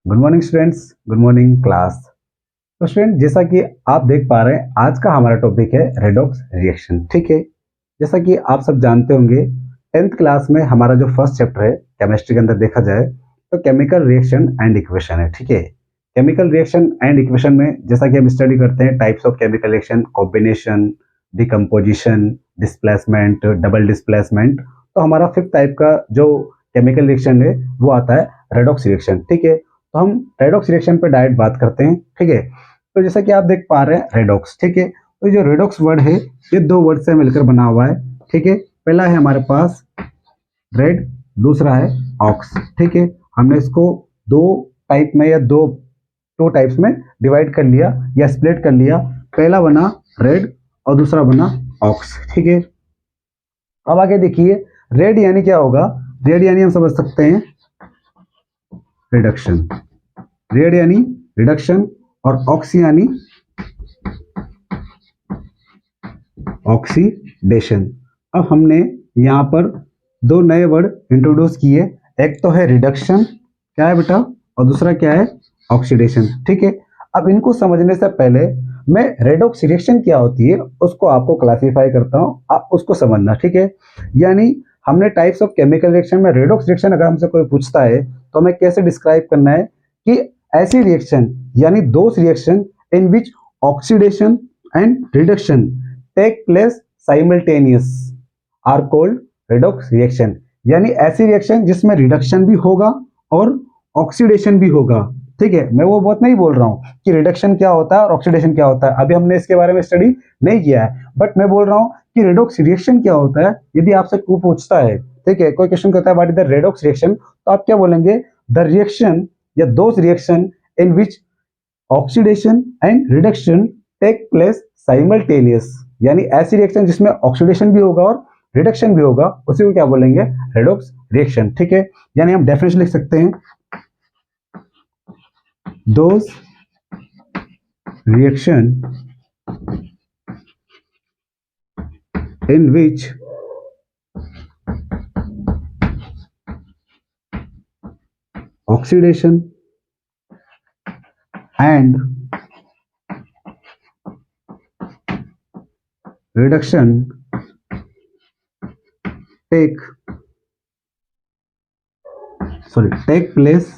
Good morning students, good morning class. तो student, जैसा कि आप देख पा रहे हैं, आज का हमारा टॉपिक है रेडॉक्स रिएक्शन। ठीक है, जैसा कि आप सब जानते होंगे, 10th क्लास में हमारा जो फर्स्ट चैप्टर है केमिस्ट्री के अंदर देखा जाए तो केमिकल रिएक्शन एंड इक्वेशन है। ठीक है, केमिकल रिएक्शन एंड इक्वेशन में जैसा कि हम स्टडी करते हैं types of chemical reaction, combination, decomposition, displacement, double displacement. तो हमारा फिफ्थ टाइप का जो केमिकल रिएक्शन है वो आता है रेडॉक्स रिएक्शन। ठीक है, तो हम रेडॉक्स रिएक्शन पे डायरेक्ट बात करते हैं। ठीक है, तो जैसा कि आप देख पा रहे हैं रेडॉक्स। ठीक है, तो जो रेडॉक्स वर्ड है ये दो वर्ड से मिलकर बना हुआ है। ठीक है, पहला है हमारे पास रेड, दूसरा है ऑक्स। ठीक है, हमने इसको दो टाइप में या दो टाइप्स में डिवाइड कर लिया या स्प्लिट कर लिया। पहला बना रेड और दूसरा बना ऑक्स। ठीक है, अब आगे देखिए, रेड यानी क्या होगा। रेड यानी हम समझ सकते हैं रिडक्शन, रेड यानी रिडक्शन, और ऑक्सी यानी ऑक्सीडेशन। अब हमने यहाँ पर दो नए वर्ड इंट्रोड्यूस किए, एक तो है रिडक्शन, क्या है बेटा, और दूसरा क्या है, ऑक्सीडेशन। ठीक है, अब इनको समझने से पहले मैं रेडॉक्स रिएक्शन क्या होती है उसको आपको क्लासिफाई करता हूँ, आप उसको समझना। ठीक है, यानी हमने टाइप्स ऑफ केमिकल रिएक्शन में रेडॉक्स रिएक्शन अगर हमसे कोई पूछता है तो हमें कैसे डिस्क्राइब करना है कि ऐसी रिएक्शन यानी those reaction in which oxidation and reduction take place simultaneous are called redox reaction. यानी ऐसी रिएक्शन जिसमें रिडक्शन भी होगा और ऑक्सीडेशन भी होगा। ठीक है, मैं वो बहुत नहीं बोल रहा हूँ कि रिडक्शन क्या होता है और ऑक्सीडेशन क्या होता है, अभी हमने इसके बारे में स्टडी नहीं किया है, बट मैं बोल रहा हूँ कि रेडॉक्स रिएक्शन क्या होता है। यदि आपसे कोई पूछता है, ठीक है, कोई क्वेश्चन करता है what is the redox reaction, तो आप क्या बोलेंगे, द रिएक्शन या those reaction in which oxidation and reduction take place simultaneous. यानी ऐसी रिएक्शन जिसमें ऑक्सीडेशन भी होगा और रिडक्शन भी होगा, उसी को क्या बोलेंगे, रेडॉक्स रिएक्शन। ठीक है, यानी हम डेफिनेशन लिख सकते हैं, those reaction in which oxidation and reduction take place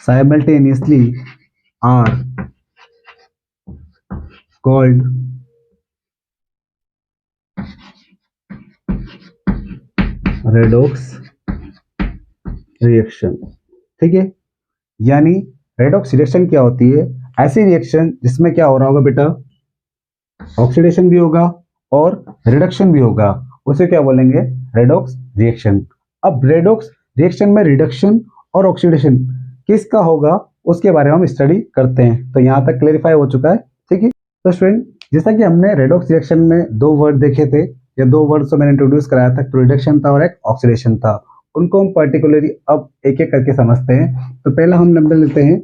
simultaneously are called redox reaction. ठीक है, यानी रेडॉक्स रिएक्शन क्या होती है, ऐसी रिएक्शन जिसमें क्या हो रहा होगा बेटा, ऑक्सीडेशन भी होगा और रिडक्शन भी होगा, उसे क्या बोलेंगे, रेडॉक्स रिएक्शन। अब रेडॉक्स रिएक्शन में रिडक्शन और ऑक्सीडेशन किसका होगा उसके बारे में हम स्टडी करते हैं। तो यहाँ तक क्लेरिफाई हो चुका है। ठीक है, तो स्टूडेंट, जैसा कि हमने रेडॉक्स रिएक्शन में दो वर्ड देखे थे, या दो वर्ड को मैंने इंट्रोड्यूस कराया था, तो रिडक्शन था और एक ऑक्सीडेशन था। उनको हम पर्टिकुलरली अब एक एक करके समझते हैं। तो पहला हम नंबर लेते हैं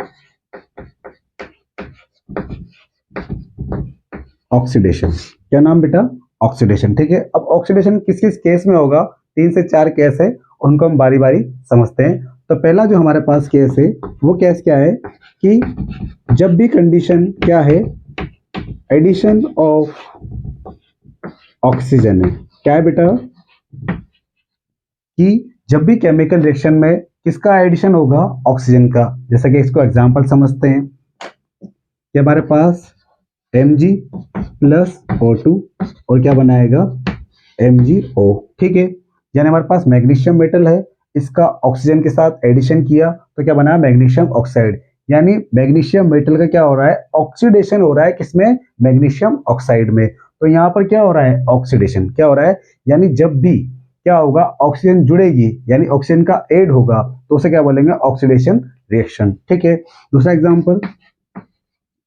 ऑक्सीडेशन। क्या नाम बेटा, ऑक्सीडेशन। ठीक है, अब ऑक्सीडेशन किस किस केस में होगा, 3 से 4 केस है, उनको हम बारी बारी समझते हैं। तो पहला जो हमारे पास केस है वो केस क्या है कि जब भी कंडीशन क्या है, एडिशन ऑफ ऑक्सीजन है। क्या है बेटा, कि जब भी केमिकल रिएक्शन में किसका एडिशन होगा, ऑक्सीजन का। जैसा कि इसको एग्जांपल समझते हैं कि हमारे पास Mg प्लस O2 और क्या बनाएगा, MgO। ठीक है, यानी हमारे पास मैग्नीशियम मेटल है, इसका ऑक्सीजन के साथ एडिशन किया तो क्या बना, मैग्नीशियम ऑक्साइड। यानी मैग्नीशियम मेटल का क्या हो रहा है, ऑक्सीडेशन हो रहा है, किसमें, मैग्नीशियम ऑक्साइड में। तो यहाँ पर क्या हो रहा है, ऑक्सीडेशन। क्या हो रहा है, यानी जब भी क्या होगा, ऑक्सीजन जुड़ेगी यानी ऑक्सीजन का एड होगा तो उसे क्या बोलेंगे, ऑक्सीडेशन रिएक्शन। ठीक है, दूसरा एग्जांपल,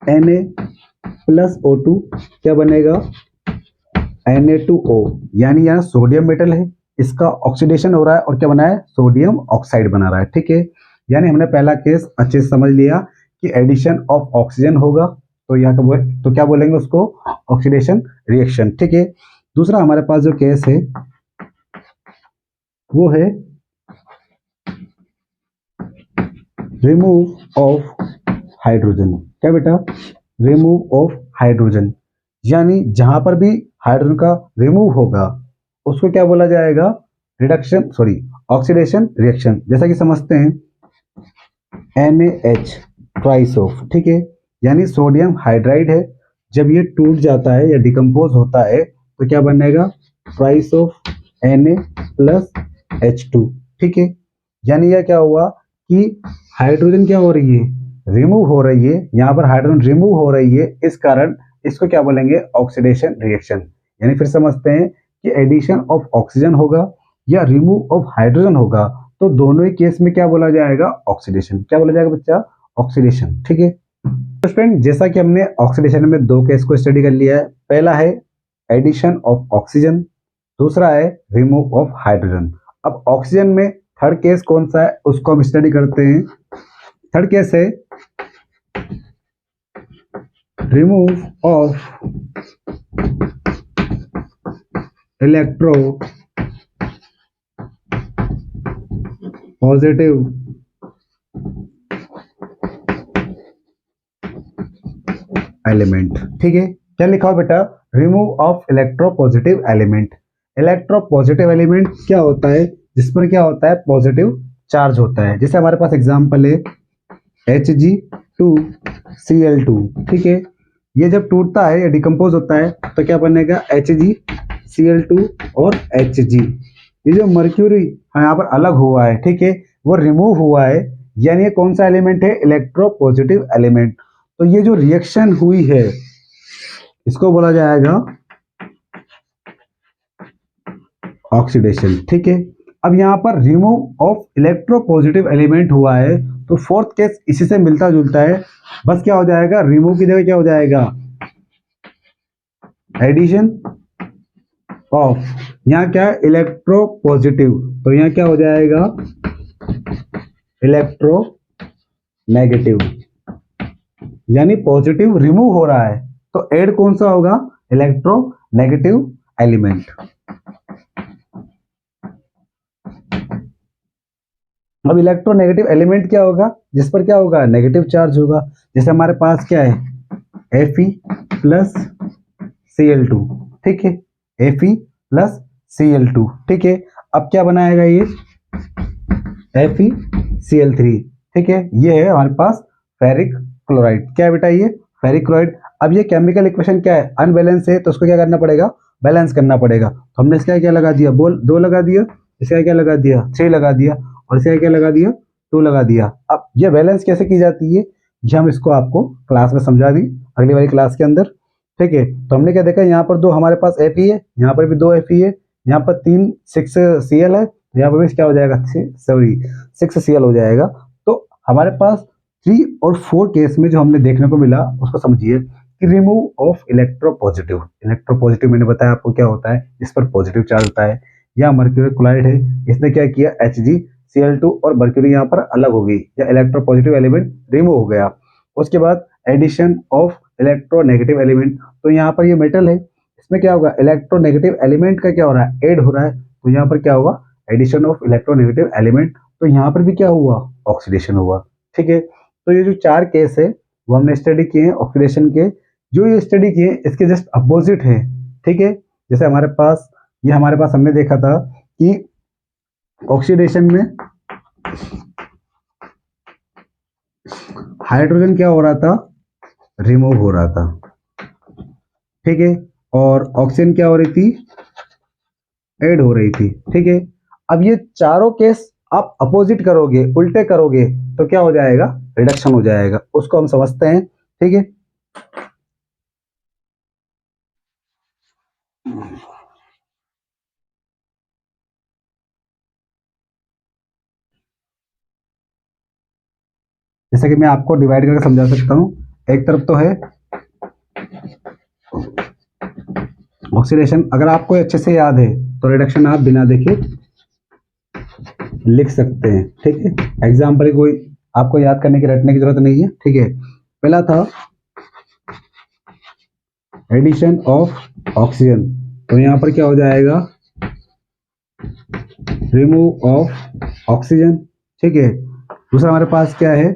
Na प्लस O2 क्या बनेगा, Na2O। यानी यहाँ सोडियम मेटल है, इसका ऑक्सीडेशन हो रहा है और क्या बना है, सोडियम ऑक्साइड बना रहा है। ठीक है, यानी हमने पहला केस अच्छे से समझ लिया कि एडिशन ऑफ ऑक्सीजन होगा तो यहाँ का तो क्या बोलेंगे उसको, ऑक्सीडेशन रिएक्शन। ठीक है, दूसरा हमारे पास जो केस है वो है रिमूव ऑफ हाइड्रोजन। क्या बेटा, रिमूव ऑफ हाइड्रोजन, यानी जहां पर भी हाइड्रोजन का रिमूव होगा उसको क्या बोला जाएगा, रिडक्शन सॉरी ऑक्सीडेशन रिएक्शन। जैसा कि समझते हैं NaH ट्राइसोफ, ठीक है, यानी सोडियम हाइड्राइड है, जब ये टूट जाता है या डिकम्पोज होता है तो क्या बनेगा, ट्राइसोफ Na प्लस H2। ठीक है, यानी यह क्या हुआ कि हाइड्रोजन क्या हो रही है, रिमूव हो रही है, यहाँ पर हाइड्रोजन रिमूव हो रही है, इस कारण इसको क्या बोलेंगे, ऑक्सीडेशन रिएक्शन। यानी फिर समझते हैं कि एडिशन ऑफ ऑक्सीजन होगा या रिमूव ऑफ हाइड्रोजन होगा, तो दोनों ही केस में क्या बोला जाएगा, ऑक्सीडेशन। क्या बोला जाएगा बच्चा, ऑक्सीडेशन। ठीक है, तो फ्रेंड जैसा कि हमने ऑक्सीडेशन में दो केस को स्टडी कर लिया है, पहला है एडिशन ऑफ ऑक्सीजन, दूसरा है रिमूव ऑफ हाइड्रोजन। अब ऑक्सीजन में थर्ड केस कौन सा है उसको हम स्टडी करते हैं। थर्ड केस है remove of electropositive element. ठीक है, क्या लिखा हो बेटा, remove of electropositive element. Electro positive element क्या होता है, जिस पर क्या होता है, पॉजिटिव चार्ज होता है। जैसे हमारे पास एग्जांपल है Hg2Cl2। ठीक है, ये जब टूटता है या डिकम्पोज होता है तो क्या बनेगा, HgCl2 और Hg। ये जो मर्क्यूरी यहाँ पर अलग हुआ है, ठीक है, वो रिमूव हुआ है, यानी ये कौन सा एलिमेंट है, इलेक्ट्रो पॉजिटिव एलिमेंट। तो ये जो रिएक्शन हुई है इसको बोला जाएगा ऑक्सीडेशन। ठीक है, अब यहाँ पर रिमूव ऑफ इलेक्ट्रोपॉजिटिव एलिमेंट हुआ है, तो फोर्थ केस इसी से मिलता जुलता है, बस क्या हो जाएगा, रिमूव की जगह क्या हो जाएगा, एडिशन ऑफ, यहाँ क्या है, इलेक्ट्रोपॉजिटिव, तो यहाँ क्या हो जाएगा, इलेक्ट्रो नेगेटिव, यानी पॉजिटिव रिमूव हो रहा है, तो एड कौन सा होगा, इलेक्ट्रो नेगेटिव एलिमेंट। अब इलेक्ट्रोनेगेटिव एलिमेंट क्या होगा, जिस पर क्या होगा, नेगेटिव चार्ज होगा। जैसे हमारे पास क्या है, Fe प्लस Cl2। ठीक है, Fe प्लस Cl2। ठीक है, अब क्या बनाएगा ये, FeCl3। ठीक है, ये है हमारे पास फेरिक क्लोराइड। क्या है बेटा, ये फेरिक क्लोराइड। अब ये केमिकल इक्वेशन क्या है, अनबैलेंस है, तो उसको क्या करना पड़ेगा, बैलेंस करना पड़ेगा। तो हमने इसका क्या लगा दिया, बोल 2 लगा दिया, इसका क्या लगा दिया, 3 लगा दिया, और इसका क्या लगा दिया, 2 लगा दिया। अब ये बैलेंस कैसे की जाती है, ये हम इसको आपको क्लास में समझा दी, अगली वाली क्लास के अंदर। ठीक है, तो हमने क्या देखा, यहाँ पर 2 हमारे पास Fe है, यहाँ पर भी 2 Fe है, यहाँ पर 3 6Cl है, यहाँ पर भी क्या हो जाएगा, 6Cl हो जाएगा। तो हमारे पास 3 और 4 केस में जो हमने देखने को मिला उसको समझिए कि रिमूव ऑफ इलेक्ट्रोपॉजिटिव। इलेक्ट्रोपॉजिटिव मैंने बताया आपको क्या होता है, इस पर पॉजिटिव चार्ज होता है, या मर्क्यूरी क्लोराइड है, इसने क्या किया, HgCl2 और मर्क्यूरी यहाँ पर अलग हो गई, या इलेक्ट्रोपॉजिटिव एलिमेंट रिमूव हो गया। उसके बाद एडिशन ऑफ इलेक्ट्रोनेगेटिव एलिमेंट, तो यहाँ पर ये मेटल है, इसमें क्या होगा, इलेक्ट्रोनेगेटिव एलिमेंट का क्या हो रहा है, ऐड हो रहा है, तो यहाँ पर क्या होगा, एडिशन ऑफ इलेक्ट्रोनेगेटिव एलिमेंट, तो यहाँ पर भी क्या हुआ, ऑक्सीडेशन हुआ। ठीक है, तो ये जो 4 केस है वो हमने स्टडी किए हैं ऑक्सीडेशन के। जो ये स्टडी किए इसके जस्ट अपोजिट है। ठीक है, जैसे हमारे पास ये हमारे पास हमने देखा था कि ऑक्सीडेशन में हाइड्रोजन क्या हो रहा था, रिमूव हो रहा था। ठीक है, और ऑक्सीजन क्या हो रही थी, ऐड हो रही थी। ठीक है, अब ये चारों केस आप अपोजिट करोगे, उल्टे करोगे, तो क्या हो जाएगा, रिडक्शन हो जाएगा, उसको हम समझते हैं। ठीक है, जैसे कि मैं आपको डिवाइड करके समझा सकता हूं, एक तरफ तो है ऑक्सीडेशन, अगर आपको अच्छे से याद है तो रिडक्शन आप बिना देखे लिख सकते हैं। ठीक है, एग्जाम्पल कोई आपको याद करने की, रटने की जरूरत नहीं है। ठीक है, पहला था एडिशन ऑफ ऑक्सीजन, तो यहाँ पर क्या हो जाएगा, रिमूव ऑफ ऑक्सीजन। ठीक है, दूसरा हमारे पास क्या है,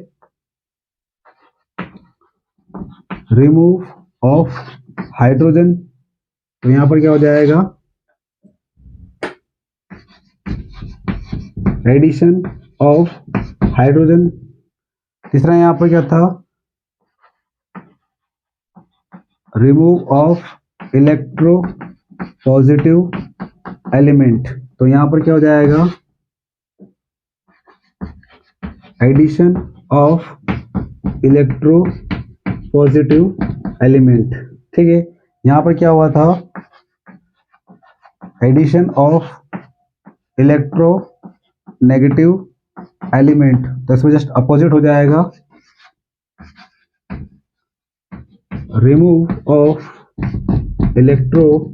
रिमूव ऑफ हाइड्रोजन, तो यहाँ पर क्या हो जाएगा, एडिशन ऑफ हाइड्रोजन। तीसरा यहाँ पर क्या था, remove of electropositive element, तो यहाँ पर क्या हो जाएगा, addition of electropositive element. ठीक है, यहाँ पर क्या हुआ था, addition of electronegative element, तो इसमें जस्ट अपोजिट हो जाएगा, remove of electro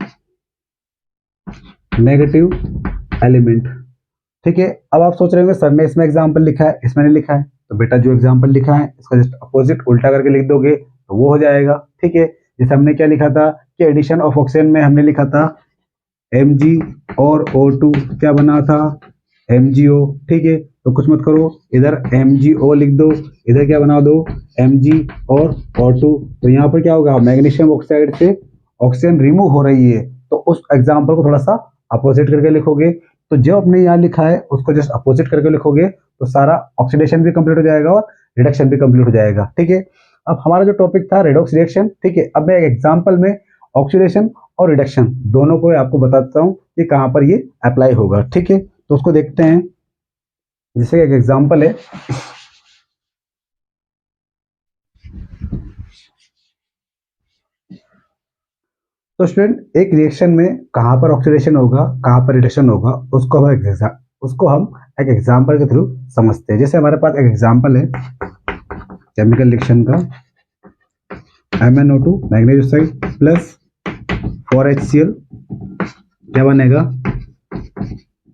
negative element. ठीक है, अब आप सोच रहे होंगे सर ने इसमें एग्जाम्पल लिखा है, इसमें नहीं लिखा है, तो बेटा जो एग्जाम्पल लिखा है इसका जस्ट अपोजिट उल्टा करके लिख दोगे तो वो हो जाएगा। ठीक है, जैसे हमने क्या लिखा था कि एडिशन ऑफ ऑक्सीजन में हमने लिखा था Mg और O2, क्या बना था, MgO। ठीक है, तो कुछ मत करो, इधर MgO लिख दो, इधर क्या बना दो, Mg और O2, तो यहाँ पर क्या होगा, मैग्नीशियम ऑक्साइड से ऑक्सीजन रिमूव हो रही है, तो उस एग्जाम्पल को थोड़ा सा अपोजिट करके लिखोगे, तो जो आपने यहाँ लिखा है उसको जस्ट अपोजिट करके लिखोगे तो सारा ऑक्सीडेशन भी कंप्लीट हो जाएगा और रिडक्शन भी कंप्लीट हो जाएगा। ठीक है, अब हमारा जो टॉपिक था रेडॉक्स रिएक्शन, ठीक है, अब मैं एक एग्जाम्पल में ऑक्सीडेशन और रिडक्शन दोनों को आपको बताता हूँ कि कहाँ पर ये अप्लाई होगा। ठीक है, तो उसको देखते हैं, जैसे एक एग्जाम्पल है, तो स्टूडेंट एक रिएक्शन में कहाँ पर ऑक्सीडेशन होगा, कहाँ पर रिडक्शन होगा, उसको हम एक एग्जाम्पल के थ्रू समझते हैं। जैसे हमारे पास एक एग्जाम्पल है केमिकल रिएक्शन का, MnO2 magnesium oxide plus 4HCl, क्या बनेगा,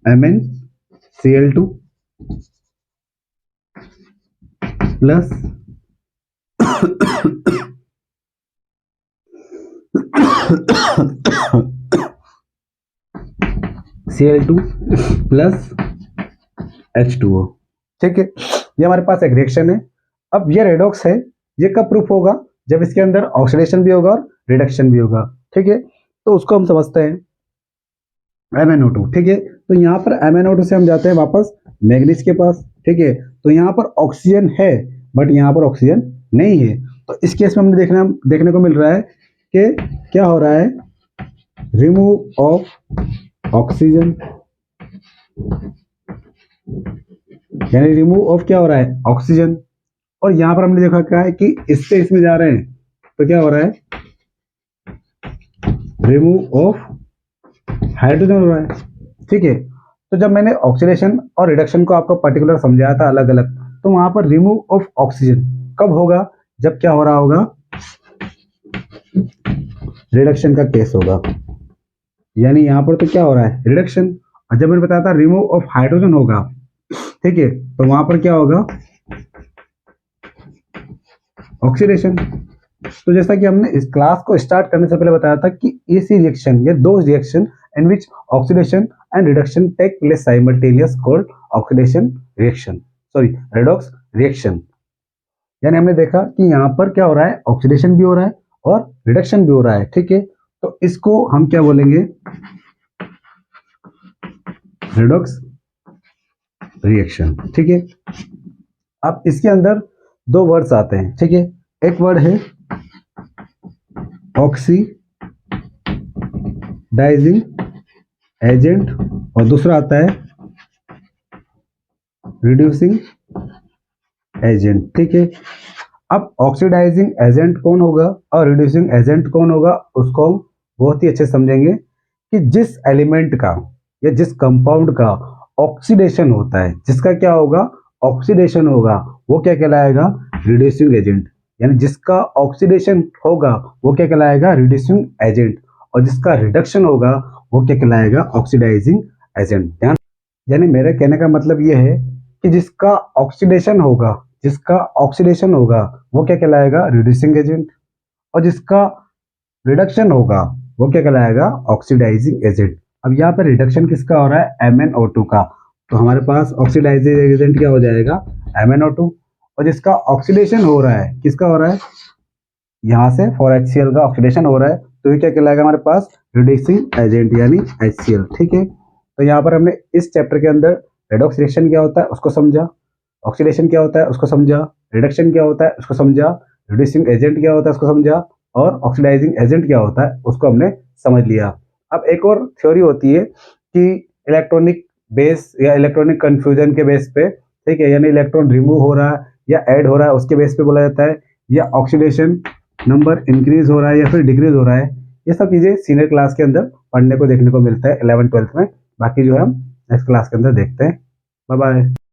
MnCl2 plus Cl2 plus H2O। ठीक है, ये हमारे पास एक रिएक्शन है। अब ये रेडॉक्स है, ये कब प्रूफ होगा, जब इसके अंदर ऑक्सीडेशन भी होगा और रिडक्शन भी होगा। ठीक है, तो उसको हम समझते हैं MnO2। ठीक है, तो यहाँ पर MnO2 से हम जाते हैं वापस मैग्नीज के पास। ठीक है, तो यहाँ पर ऑक्सीजन है बट यहाँ पर ऑक्सीजन नहीं है, तो इस केस में हमने देखने को मिल रहा है कि क्या हो रहा है, रिमूव ऑफ ऑक्सीजन, यानी रिमूव ऑफ क्या हो रहा है, ऑक्सीजन, और यहाँ पर हमने देखा क्या है कि इससे इसमें जा रहे हैं, तो क्या हो रहा है, रिमूव ऑफ हाइड्रोजन हो रहा है। ठीक है, तो जब मैंने ऑक्सीडेशन और रिडक्शन को आपको पर्टिकुलर समझाया था अलग अलग, तो वहां पर रिमूव ऑफ ऑक्सीजन कब होगा, जब क्या हो रहा होगा, रिडक्शन का केस होगा, यानी यहां पर तो क्या हो रहा है, रिडक्शन। और जब मैंने बताया था रिमूव ऑफ हाइड्रोजन होगा, ठीक है, तो वहां पर क्या होगा, ऑक्सीडेशन। तो जैसा कि हमने इस क्लास को स्टार्ट करने से पहले बताया था कि ऐसी रिएक्शन या दो reaction in which oxidation and reduction take place simultaneous called oxidation reaction, sorry redox reaction. यानी हमने देखा कि यहाँ पर क्या हो रहा है, ऑक्सीडेशन भी हो रहा है और रिडक्शन भी हो रहा है। ठीक है, तो इसको हम क्या बोलेंगे, रेडॉक्स रिएक्शन। ठीक है, अब इसके अंदर दो वर्ड्स आते हैं। ठीक है, एक वर्ड है ऑक्सीडाइजिंग एजेंट और दूसरा आता है रिड्यूसिंग एजेंट। ठीक है, अब ऑक्सीडाइजिंग एजेंट कौन होगा और रिड्यूसिंग एजेंट कौन होगा, उसको हम बहुत ही अच्छे समझेंगे कि जिस एलिमेंट का या जिस कंपाउंड का ऑक्सीडेशन होता है, जिसका क्या होगा, ऑक्सीडेशन होगा, वो क्या कहलाएगा, रिड्यूसिंग एजेंट। यानी जिसका ऑक्सीडेशन होगा वो क्या कहलाएगा, रिड्यूसिंग एजेंट, और जिसका रिडक्शन होगा वो क्या कहलाएगा, ऑक्सीडाइजिंग एजेंट। ध्यान, यानी मेरे कहने का मतलब ये है कि जिसका ऑक्सीडेशन होगा, जिसका ऑक्सीडेशन होगा वो क्या कहलाएगा, रिड्यूसिंग एजेंट, और जिसका रिडक्शन होगा वो क्या कहलाएगा, ऑक्सीडाइजिंग एजेंट। अब यहाँ पे रिडक्शन किसका हो रहा है, MnO2 का, तो हमारे पास ऑक्सीडाइजिंग एजेंट क्या हो जाएगा, MnO2। और जिसका ऑक्सीडेशन हो रहा है, किसका हो रहा है, यहाँ से 4HCl का ऑक्सीडेशन हो रहा है, तो ये क्या कहलाएगा हमारे पास, रिड्यूसिंग एजेंट यानी HCl। ठीक है, तो यहाँ पर हमने इस चैप्टर के अंदर रेडॉक्स रिएक्शन क्या होता है उसको समझा, ऑक्सीडेशन क्या होता है उसको समझा, रिडक्शन क्या होता है उसको समझा, रिड्यूसिंग एजेंट क्या होता है उसको समझा, और ऑक्सीडाइजिंग एजेंट क्या होता है उसको हमने समझ लिया। अब एक और थ्योरी होती है कि इलेक्ट्रॉनिक बेस या इलेक्ट्रॉनिक कंफ्यूजन के बेस पे, ठीक है, यानी इलेक्ट्रॉन रिमूव हो रहा है या ऐड हो रहा है उसके बेस पे बोला जाता है, या ऑक्सीडेशन नंबर इंक्रीज हो रहा है या फिर डिक्रीज हो रहा है। ये सब चीजें सीनियर क्लास के अंदर पढ़ने को देखने को मिलता है 11th 12th में। बाकी जो है हम नेक्स्ट क्लास के अंदर देखते हैं। Bye bye.